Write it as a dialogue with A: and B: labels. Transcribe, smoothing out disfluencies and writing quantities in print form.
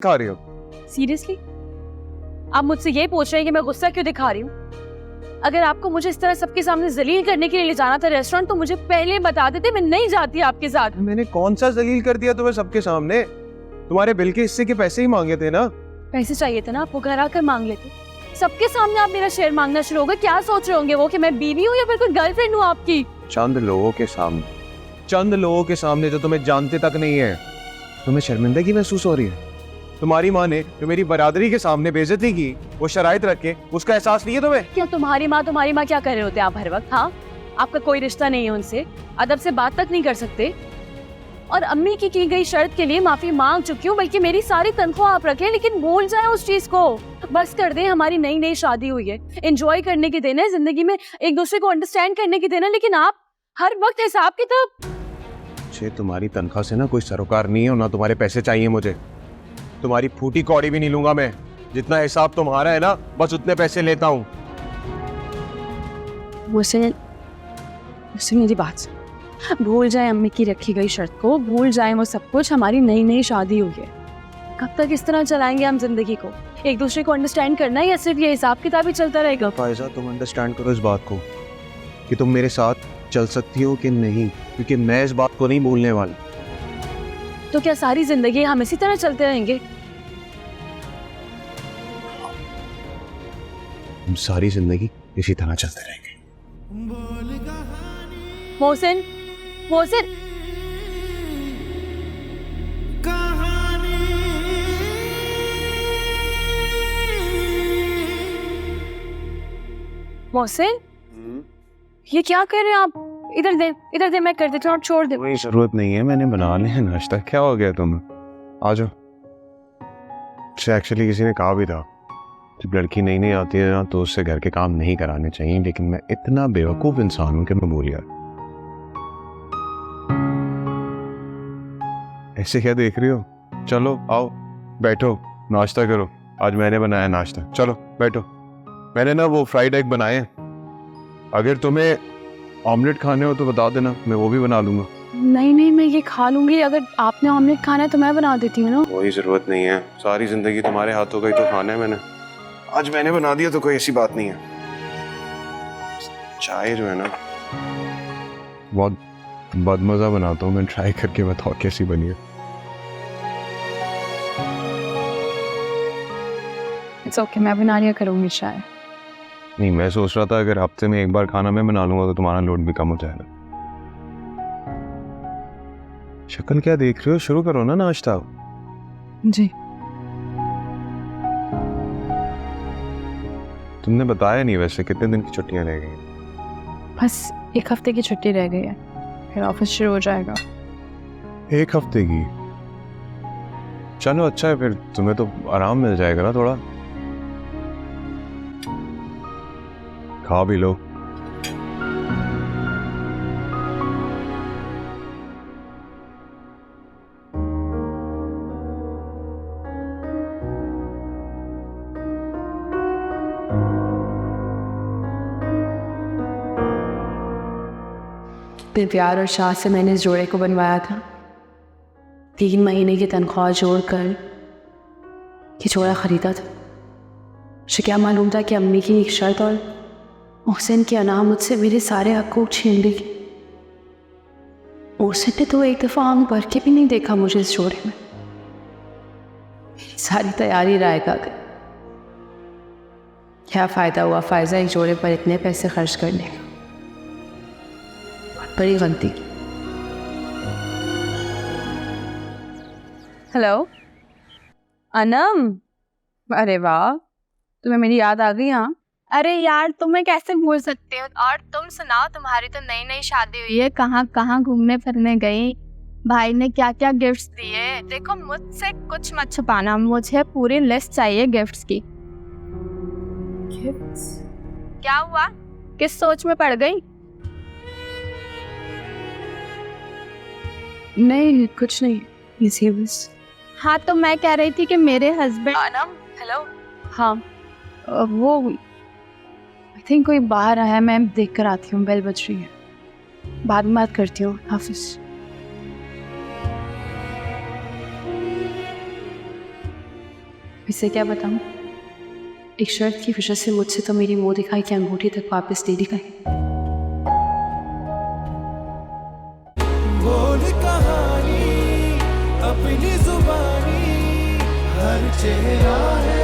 A: खा रही हो?
B: सीरियसली आप मुझसे ये पूछ रहे हैं कि मैं गुस्सा क्यों दिखा रही हूँ? अगर आपको मुझे इस तरह सबके सामने जलील करने के लिए ले जाना था रेस्टोरेंट तो मुझे पहले बता देते, मैं नहीं जाती आपके साथ।
A: मैंने कौन सा जलील कर दिया तुम्हें सबके सामने? तुम्हारे बिल के हिस्से के पैसे ही मांगे थे ना।
B: पैसे चाहिए थे ना, आपको घर आकर मांग लेते। सबके सामने आप मेरा शेयर मांगना शुरू हो गए। क्या सोच रहे होंगे वो कि मैं बीवी हूँ या फिर कोई गर्लफ्रेंड हूँ आपकी?
A: चंद लोगों के सामने जो तुम्हें जानते तक नहीं है, तुम्हें शर्मिंदगी महसूस हो रही है? तुम्हारी माँ ने जो मेरी बरादरी के सामने बेइज्जती की, वो शराइत रख के, उसका एहसास नहीं है तुम्हें?
B: क्या तुम्हारी माँ क्या कर रहे होते आप हर वक्त? हाँ, आपका कोई रिश्ता नहीं है उनसे, अदब से बात तक नहीं कर सकते। और अम्मी की गई शर्त के लिए माफी मांग चुकी हूँ, बल्कि मेरी सारी तनख्वाह आप रखें, लेकिन भूल जाए उस चीज को। बस कर दें, हमारी नई नई शादी हुई है, एंजॉय करने की दिन है, जिंदगी में एक दूसरे को अंडरस्टैंड करने की दिन है, लेकिन आप हर वक्त हिसाब किताब।
A: मुझे तुम्हारी तनख्वाह से ना कोई सरोकार नहीं है और ना तुम्हारे पैसे चाहिए मुझे। तुम्हारी फूटी कौड़ी भी नहीं लूंगा मैं। जितना हिसाब तुम्हारा है ना, बस उतने पैसे लेता हूँ।
B: मुझसे मेरी बात सुन। भूल जाए अम्मी की रखी गई शर्त को, भूल जाए वो सब कुछ। हमारी नई नई शादी हुई है, कब तक इस तरह चलाएंगे हम जिंदगी को? एक दूसरे को अंडरस्टैंड करना है या सिर्फ ये हिसाब किताब ही चलता रहेगा?
A: फायजा, तुम अंडरस्टैंड करो इस बात को कि तुम मेरे साथ चल सकती हो कि नहीं, क्योंकि मैं इस बात को नहीं भूलने वाला।
B: तो क्या सारी जिंदगी हम इसी तरह चलते रहेंगे?
A: हम सारी जिंदगी इसी तरह चलते रहेंगे।
B: मोहसिन, मोहसिन, मोहसिन, ये क्या कर रहे हैं आप? इधर दे, मैं कर देती हूँ, आप छोड़ दे।
A: कोई जरूरत नहीं है, मैंने बना लिया नाश्ता। क्या हो गया तुम्हें? आ जाओ। एक्चुअली किसी ने कहा भी था, जब लड़की नई नई आती है ना तो उससे घर के काम नहीं कराने चाहिए, लेकिन मैं इतना बेवकूफ इंसान हूं कि मैं भूल गया। ऐसे क्या देख रही हो? चलो आओ बैठो, नाश्ता करो। आज मैंने बनाया नाश्ता, चलो बैठो। मैंने ना वो फ्राइड एग बनाए, अगर तुम्हें ऑमलेट खाने हो तो बता देना, मैं वो भी बना लूंगा।
B: नहीं, मैं ये खा लूंगी। अगर आपने ऑमलेट खाना है तो मैं बना देती हूँ ना।
A: कोई जरूरत नहीं है, सारी जिंदगी तुम्हारे हाथों का ही तो खाना है मैंने। आज मैंने बना दिया तो कोई ऐसी बात नहीं है। चाय जो है ना, बहुत बदमजा बनाता हूँ मैं। ट्राई करके बताओ कैसी बनी है।
B: इट्स ओके, मैं बना लिया करूंगी चाय।
A: नहीं, मैं सोच रहा था अगर हफ्ते में एक बार खाना मैं बना लूंगा तो तुम्हारा लोड भी कम हो जाएगा। शक्ल क्या देख रहे हो? शुरू करो ना नाश्ता।
B: जी।
A: तुमने बताया नहीं वैसे कितने दिन की छुट्टियां रह गई?
B: बस एक हफ्ते की छुट्टी रह गई है, फिर ऑफिस शुरू हो जाएगा।
A: एक हफ्ते की? चलो अच्छा है, फिर तुम्हें तो आराम मिल जाएगा ना थोड़ा। खा भी लो।
C: इतने प्यार और शाह से मैंने इस जोड़े को बनवाया था। 3 महीने की तनख्वाह जोड़कर ये जोड़ा खरीदा था। मुझे क्या मालूम था कि अम्मी की एक शर्त और मोहसिन की अना मुझसे मेरे सारे हक को छीन लेगी। मोहसिन ने तो एक दफ़ा आंख भर के भी नहीं देखा मुझे इस जोड़े में। सारी तैयारी राय का गई। क्या फ़ायदा हुआ फायजा एक जोड़े पर इतने पैसे खर्च करने का? बड़ी गलती की।
B: हेलो अनम, अरे वाह, तुम्हें मेरी याद आ गई? हाँ।
D: अरे यार, तुम्हें कैसे भूल सकते हो। और तुम सुनाओ, तुम्हारी तो नई नई शादी हुई है, कहाँ कहाँ घूमने फिरने गई? भाई ने क्या क्या गिफ्ट्स दिए? देखो, मुझसे कुछ मत छुपाना, मुझे पूरी लिस्ट चाहिए गिफ्ट्स की।
B: गिफ्ट्स?
D: क्या हुआ, किस सोच में पड़ गई?
B: नहीं, कुछ नहीं, इसी बस।
D: हाँ, तो मैं कह रही थी कि मेरे हस्बैंड।
B: अनम, हेलो। हाँ, वो आई थिंक कोई बाहर आया है, मैं देख कर आती हूँ, बेल बज रही है। बाद में बात करती हूँ, हाफिज।
C: इसे क्या बताऊं, एक शर्त की वजह से मुझसे तो मेरी मुंह दिखाई की अंगूठी तक वापस ले ली गई।
E: बोल कहानी अपनी जुबानी, हर चेहरा है